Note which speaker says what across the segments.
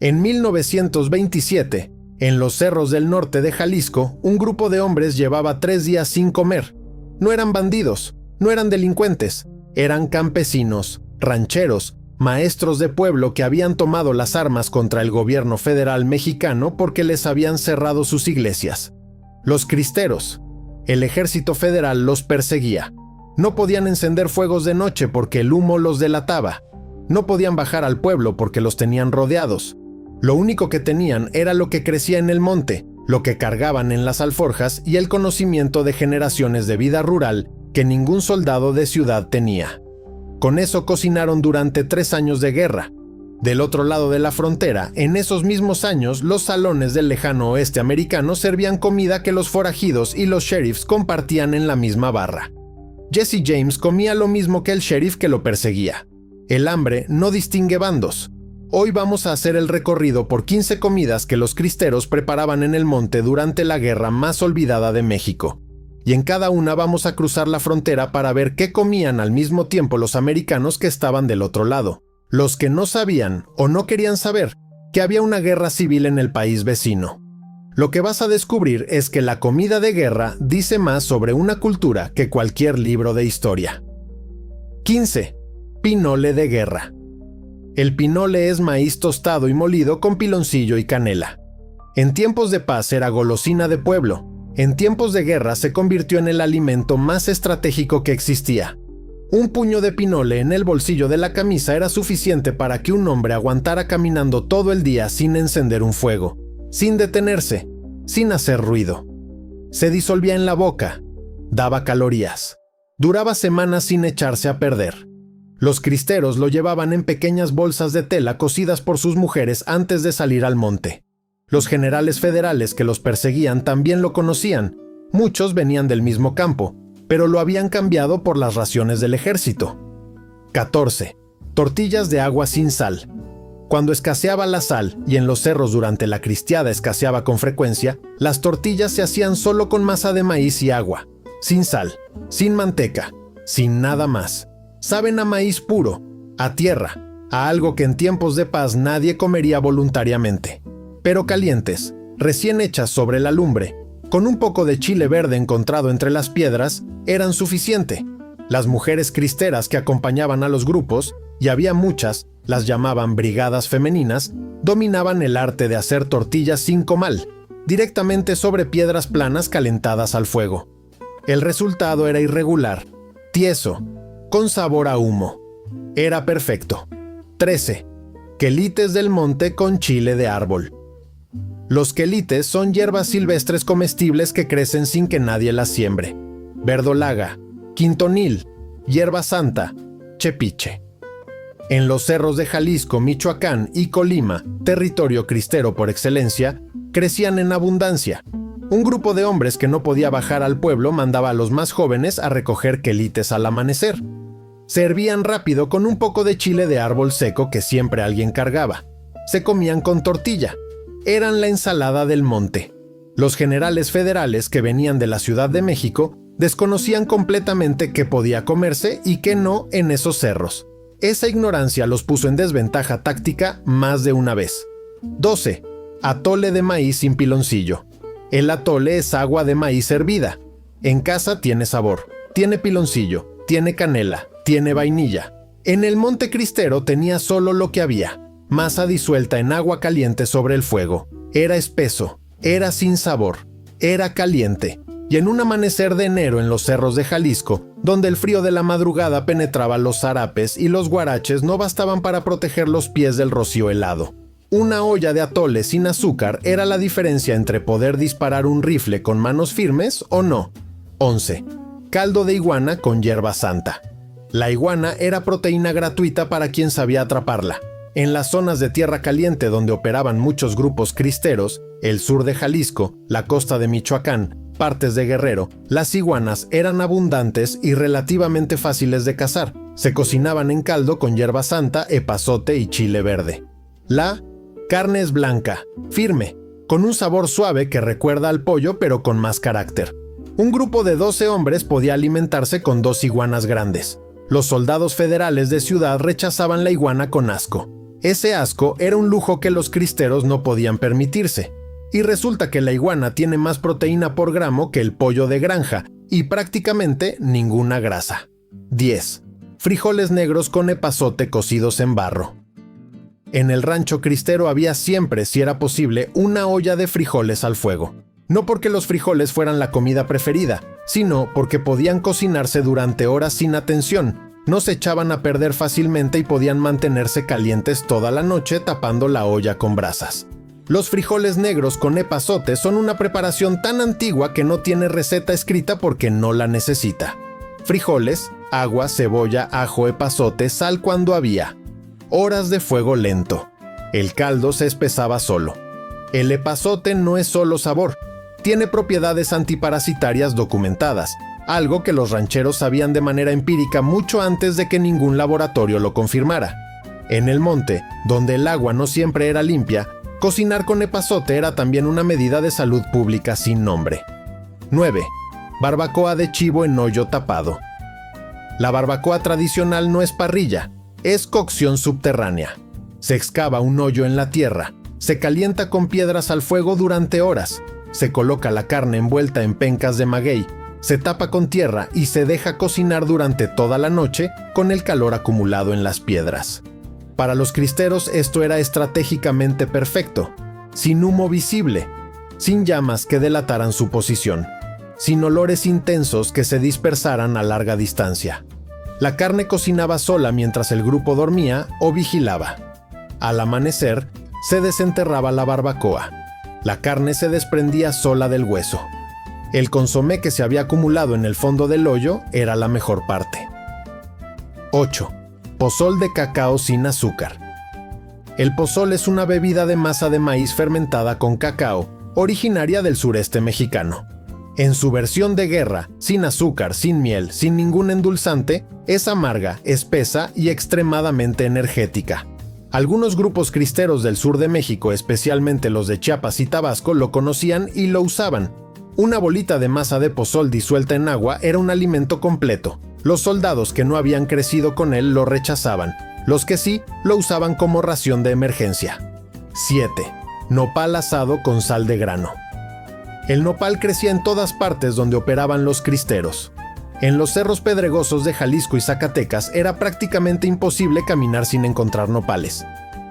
Speaker 1: En 1927, en los cerros del norte de Jalisco, un grupo de hombres llevaba 3 días sin comer. No eran bandidos, no eran delincuentes, eran campesinos, rancheros, maestros de pueblo que habían tomado las armas contra el gobierno federal mexicano porque les habían cerrado sus iglesias. Los cristeros. El ejército federal los perseguía. No podían encender fuegos de noche porque el humo los delataba. No podían bajar al pueblo porque los tenían rodeados. Lo único que tenían era lo que crecía en el monte, lo que cargaban en las alforjas y el conocimiento de generaciones de vida rural que ningún soldado de ciudad tenía. Con eso cocinaron durante 3 años de guerra. Del otro lado de la frontera, en esos mismos años, los salones del lejano oeste americano servían comida que los forajidos y los sheriffs compartían en la misma barra. Jesse James comía lo mismo que el sheriff que lo perseguía. El hambre no distingue bandos. Hoy vamos a hacer el recorrido por 15 comidas que los cristeros preparaban en el monte durante la guerra más olvidada de México. Y en cada una vamos a cruzar la frontera para ver qué comían al mismo tiempo los americanos que estaban del otro lado. Los que no sabían o no querían saber que había una guerra civil en el país vecino. Lo que vas a descubrir es que la comida de guerra dice más sobre una cultura que cualquier libro de historia. 15. Pinole de guerra. El pinole es maíz tostado y molido con piloncillo y canela. En tiempos de paz era golosina de pueblo. En tiempos de guerra se convirtió en el alimento más estratégico que existía. Un puño de pinole en el bolsillo de la camisa era suficiente para que un hombre aguantara caminando todo el día sin encender un fuego, sin detenerse, sin hacer ruido. Se disolvía en la boca, daba calorías, duraba semanas sin echarse a perder. Los cristeros lo llevaban en pequeñas bolsas de tela cosidas por sus mujeres antes de salir al monte. Los generales federales que los perseguían también lo conocían. Muchos venían del mismo campo, pero lo habían cambiado por las raciones del ejército. 14. Tortillas de agua sin sal. Cuando escaseaba la sal y en los cerros durante la cristiada escaseaba con frecuencia, las tortillas se hacían solo con masa de maíz y agua, sin sal, sin manteca, sin nada más. Saben a maíz puro, a tierra, a algo que en tiempos de paz nadie comería voluntariamente. Pero calientes, recién hechas sobre la lumbre, con un poco de chile verde encontrado entre las piedras, eran suficiente. Las mujeres cristeras que acompañaban a los grupos, y había muchas, las llamaban brigadas femeninas, dominaban el arte de hacer tortillas sin comal, directamente sobre piedras planas calentadas al fuego. El resultado era irregular, tieso, con sabor a humo. Era perfecto. 13. Quelites del monte con chile de árbol. Los quelites son hierbas silvestres comestibles que crecen sin que nadie las siembre. Verdolaga, quintonil, hierba santa, chepiche. En los cerros de Jalisco, Michoacán y Colima, territorio cristero por excelencia, crecían en abundancia. Un grupo de hombres que no podía bajar al pueblo mandaba a los más jóvenes a recoger quelites al amanecer. Se hervían rápido con un poco de chile de árbol seco que siempre alguien cargaba. Se comían con tortilla. Eran la ensalada del monte. Los generales federales que venían de la Ciudad de México desconocían completamente qué podía comerse y qué no en esos cerros. Esa ignorancia los puso en desventaja táctica más de una vez. 12. Atole de maíz sin piloncillo. El atole es agua de maíz hervida. En casa tiene sabor, tiene piloncillo, tiene canela, tiene vainilla. En el monte cristero tenía solo lo que había. Masa disuelta en agua caliente sobre el fuego. Era espeso, era sin sabor, era caliente. Y en un amanecer de enero en los cerros de Jalisco, donde el frío de la madrugada penetraba los zarapes y los guaraches no bastaban para proteger los pies del rocío helado. Una olla de atole sin azúcar era la diferencia entre poder disparar un rifle con manos firmes o no. 11. Caldo de iguana con hierba santa. La iguana era proteína gratuita para quien sabía atraparla. En las zonas de tierra caliente donde operaban muchos grupos cristeros, el sur de Jalisco, la costa de Michoacán, partes de Guerrero, las iguanas eran abundantes y relativamente fáciles de cazar. Se cocinaban en caldo con hierba santa, epazote y chile verde. La carne es blanca, firme, con un sabor suave que recuerda al pollo pero con más carácter. Un grupo de 12 hombres podía alimentarse con 2 iguanas grandes. Los soldados federales de ciudad rechazaban la iguana con asco. Ese asco era un lujo que los cristeros no podían permitirse. Y resulta que la iguana tiene más proteína por gramo que el pollo de granja y prácticamente ninguna grasa. 10. Frijoles negros con epazote cocidos en barro. En el rancho cristero había siempre, si era posible, una olla de frijoles al fuego. No porque los frijoles fueran la comida preferida, sino porque podían cocinarse durante horas sin atención, no se echaban a perder fácilmente y podían mantenerse calientes toda la noche tapando la olla con brasas. Los frijoles negros con epazote son una preparación tan antigua que no tiene receta escrita porque no la necesita. Frijoles, agua, cebolla, ajo, epazote, sal cuando había. Horas de fuego lento. El caldo se espesaba solo. El epazote no es solo sabor, tiene propiedades antiparasitarias documentadas, algo que los rancheros sabían de manera empírica mucho antes de que ningún laboratorio lo confirmara. En el monte, donde el agua no siempre era limpia, cocinar con epazote era también una medida de salud pública sin nombre. 9. Barbacoa de chivo en hoyo tapado. La barbacoa tradicional no es parrilla, es cocción subterránea. Se excava un hoyo en la tierra, se calienta con piedras al fuego durante horas, se coloca la carne envuelta en pencas de maguey, se tapa con tierra y se deja cocinar durante toda la noche con el calor acumulado en las piedras. Para los cristeros esto era estratégicamente perfecto, sin humo visible, sin llamas que delataran su posición, sin olores intensos que se dispersaran a larga distancia. La carne cocinaba sola mientras el grupo dormía o vigilaba. Al amanecer, se desenterraba la barbacoa. La carne se desprendía sola del hueso. El consomé que se había acumulado en el fondo del hoyo era la mejor parte. 8. Pozol de cacao sin azúcar. El pozol es una bebida de masa de maíz fermentada con cacao, originaria del sureste mexicano. En su versión de guerra, sin azúcar, sin miel, sin ningún endulzante, es amarga, espesa y extremadamente energética. Algunos grupos cristeros del sur de México, especialmente los de Chiapas y Tabasco, lo conocían y lo usaban. Una bolita de masa de pozol disuelta en agua era un alimento completo. Los soldados que no habían crecido con él lo rechazaban. Los que sí, lo usaban como ración de emergencia. 7. Nopal asado con sal de grano. El nopal crecía en todas partes donde operaban los cristeros. En los cerros pedregosos de Jalisco y Zacatecas era prácticamente imposible caminar sin encontrar nopales.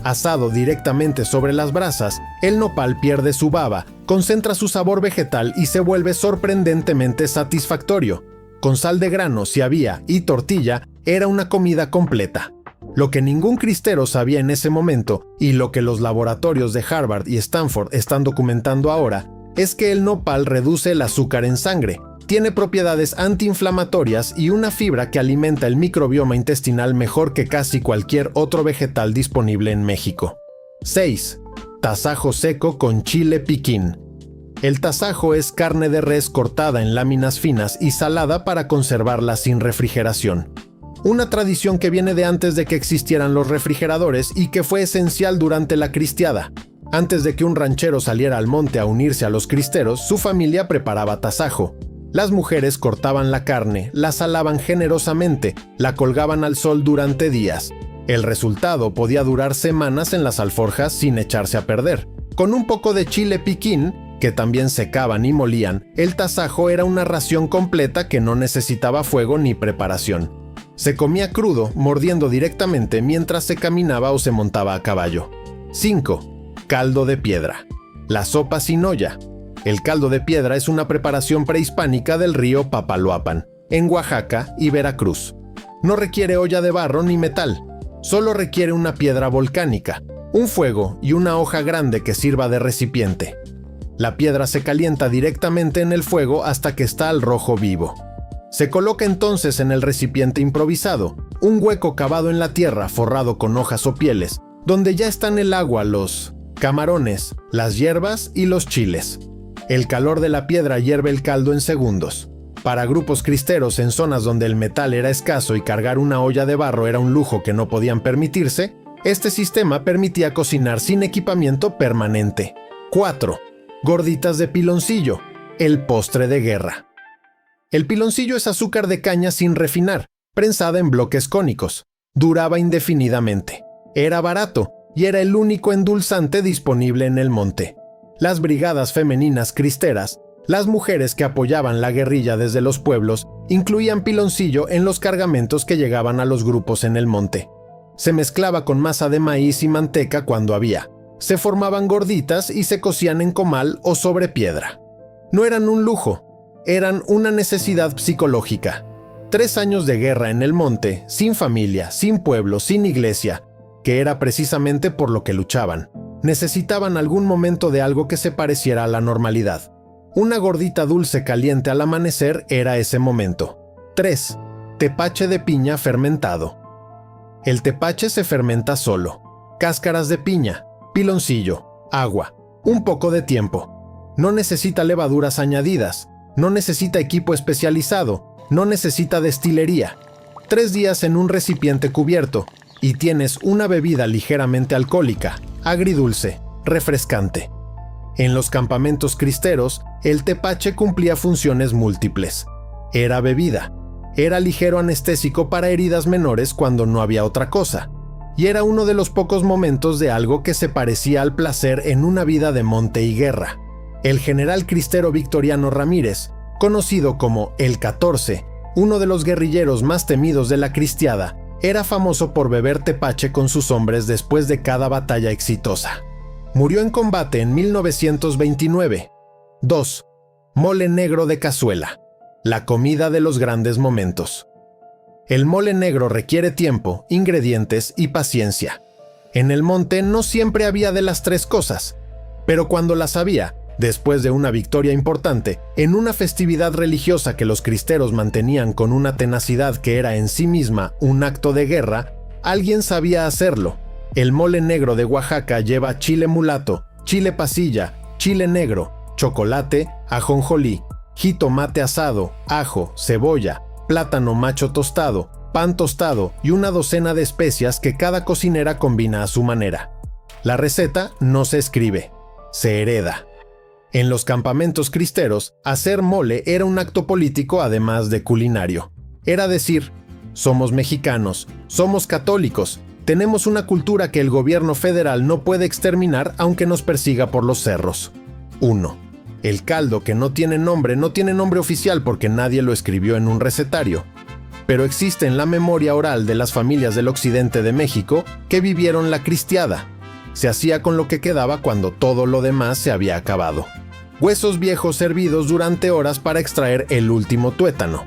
Speaker 1: Asado directamente sobre las brasas, el nopal pierde su baba, concentra su sabor vegetal y se vuelve sorprendentemente satisfactorio. Con sal de grano, si había, y tortilla, era una comida completa. Lo que ningún cristero sabía en ese momento, y lo que los laboratorios de Harvard y Stanford están documentando ahora, es que el nopal reduce el azúcar en sangre, tiene propiedades antiinflamatorias y una fibra que alimenta el microbioma intestinal mejor que casi cualquier otro vegetal disponible en México. 6. Tasajo seco con chile piquín. El tasajo es carne de res cortada en láminas finas y salada para conservarla sin refrigeración. Una tradición que viene de antes de que existieran los refrigeradores y que fue esencial durante la cristiada. Antes de que un ranchero saliera al monte a unirse a los cristeros, su familia preparaba tasajo. Las mujeres cortaban la carne, la salaban generosamente, la colgaban al sol durante días. El resultado podía durar semanas en las alforjas sin echarse a perder. Con un poco de chile piquín, que también secaban y molían, el tasajo era una ración completa que no necesitaba fuego ni preparación. Se comía crudo, mordiendo directamente mientras se caminaba o se montaba a caballo. 5. Caldo de piedra. La sopa sin olla. El caldo de piedra es una preparación prehispánica del río Papaloapan, en Oaxaca y Veracruz. No requiere olla de barro ni metal, solo requiere una piedra volcánica, un fuego y una hoja grande que sirva de recipiente. La piedra se calienta directamente en el fuego hasta que está al rojo vivo. Se coloca entonces en el recipiente improvisado, un hueco cavado en la tierra forrado con hojas o pieles, donde ya están el agua, los camarones, las hierbas y los chiles. El calor de la piedra hierve el caldo en segundos. Para grupos cristeros en zonas donde el metal era escaso y cargar una olla de barro era un lujo que no podían permitirse, este sistema permitía cocinar sin equipamiento permanente. 4. Gorditas de piloncillo, el postre de guerra. El piloncillo es azúcar de caña sin refinar, prensada en bloques cónicos. Duraba indefinidamente. Era barato y era el único endulzante disponible en el monte. Las brigadas femeninas cristeras, las mujeres que apoyaban la guerrilla desde los pueblos, incluían piloncillo en los cargamentos que llegaban a los grupos en el monte. Se mezclaba con masa de maíz y manteca cuando había. Se formaban gorditas y se cocían en comal o sobre piedra. No eran un lujo, eran una necesidad psicológica. 3 años de guerra en el monte, sin familia, sin pueblo, sin iglesia, que era precisamente por lo que luchaban. Necesitaban algún momento de algo que se pareciera a la normalidad. Una gordita dulce caliente al amanecer era ese momento. 3. Tepache de piña fermentado. El tepache se fermenta solo. Cáscaras de piña, piloncillo, agua, un poco de tiempo. No necesita levaduras añadidas, no necesita equipo especializado, no necesita destilería. 3 días en un recipiente cubierto y tienes una bebida ligeramente alcohólica, agridulce, refrescante. En los campamentos cristeros, el tepache cumplía funciones múltiples. Era bebida, era ligero anestésico para heridas menores cuando no había otra cosa, y era uno de los pocos momentos de algo que se parecía al placer en una vida de monte y guerra. El general cristero Victoriano Ramírez, conocido como el 14, uno de los guerrilleros más temidos de la cristiada, era famoso por beber tepache con sus hombres después de cada batalla exitosa. Murió en combate en 1929. 2. Mole negro de cazuela. La comida de los grandes momentos. El mole negro requiere tiempo, ingredientes y paciencia. En el monte no siempre había de las 3 cosas, pero cuando las había, después de una victoria importante, en una festividad religiosa que los cristeros mantenían con una tenacidad que era en sí misma un acto de guerra, alguien sabía hacerlo. El mole negro de Oaxaca lleva chile mulato, chile pasilla, chile negro, chocolate, ajonjolí, jitomate asado, ajo, cebolla, plátano macho tostado, pan tostado y una docena de especias que cada cocinera combina a su manera. La receta no se escribe, se hereda. En los campamentos cristeros, hacer mole era un acto político además de culinario. Era decir, somos mexicanos, somos católicos, tenemos una cultura que el gobierno federal no puede exterminar aunque nos persiga por los cerros. 1. El caldo, que no tiene nombre oficial porque nadie lo escribió en un recetario, pero existe en la memoria oral de las familias del occidente de México que vivieron la cristiada. Se hacía con lo que quedaba cuando todo lo demás se había acabado. Huesos viejos hervidos durante horas para extraer el último tuétano.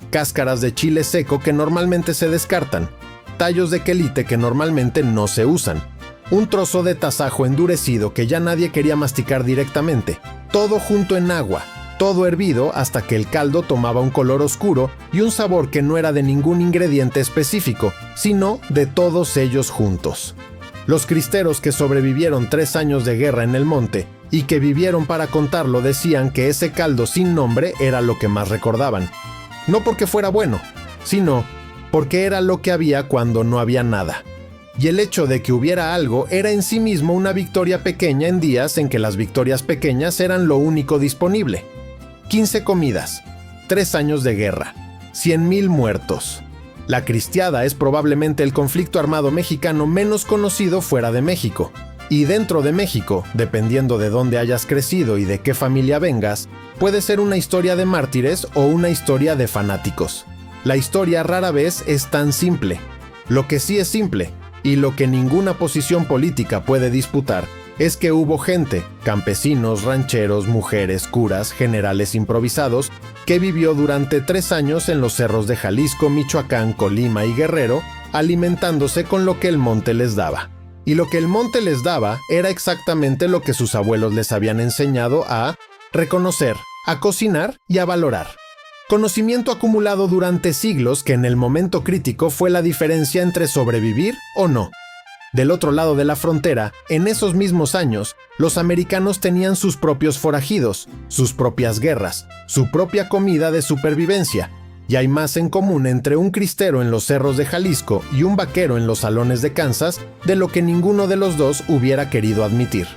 Speaker 1: Cáscaras de chile seco que normalmente se descartan. Tallos de quelite que normalmente no se usan. Un trozo de tasajo endurecido que ya nadie quería masticar directamente. Todo junto en agua, todo hervido hasta que el caldo tomaba un color oscuro y un sabor que no era de ningún ingrediente específico, sino de todos ellos juntos. Los cristeros que sobrevivieron 3 años de guerra en el monte y que vivieron para contarlo decían que ese caldo sin nombre era lo que más recordaban. No porque fuera bueno, sino porque era lo que había cuando no había nada. Y el hecho de que hubiera algo era en sí mismo una victoria pequeña en días en que las victorias pequeñas eran lo único disponible. 15 comidas, 3 años de guerra, 100,000 muertos. La cristiada es probablemente el conflicto armado mexicano menos conocido fuera de México. Y dentro de México, dependiendo de dónde hayas crecido y de qué familia vengas, puede ser una historia de mártires o una historia de fanáticos. La historia rara vez es tan simple. Lo que sí es simple, y lo que ninguna posición política puede disputar, es que hubo gente, campesinos, rancheros, mujeres, curas, generales improvisados, que vivió durante 3 años en los cerros de Jalisco, Michoacán, Colima y Guerrero, alimentándose con lo que el monte les daba. Y lo que el monte les daba era exactamente lo que sus abuelos les habían enseñado a reconocer, a cocinar y a valorar. Conocimiento acumulado durante siglos que en el momento crítico fue la diferencia entre sobrevivir o no. Del otro lado de la frontera, en esos mismos años, los americanos tenían sus propios forajidos, sus propias guerras, su propia comida de supervivencia, y hay más en común entre un cristero en los cerros de Jalisco y un vaquero en los salones de Kansas de lo que ninguno de los dos hubiera querido admitir.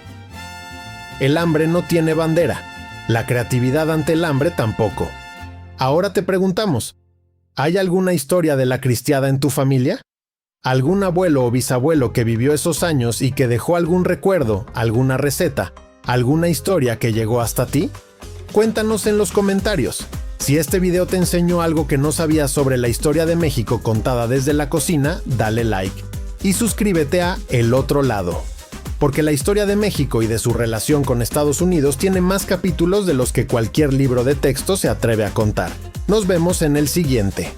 Speaker 1: El hambre no tiene bandera, la creatividad ante el hambre tampoco. Ahora te preguntamos, ¿hay alguna historia de la cristiada en tu familia? ¿Algún abuelo o bisabuelo que vivió esos años y que dejó algún recuerdo, alguna receta, alguna historia que llegó hasta ti? Cuéntanos en los comentarios. Si este video te enseñó algo que no sabías sobre la historia de México contada desde la cocina, dale like. Y suscríbete a El Otro Lado, porque la historia de México y de su relación con Estados Unidos tiene más capítulos de los que cualquier libro de texto se atreve a contar. Nos vemos en el siguiente.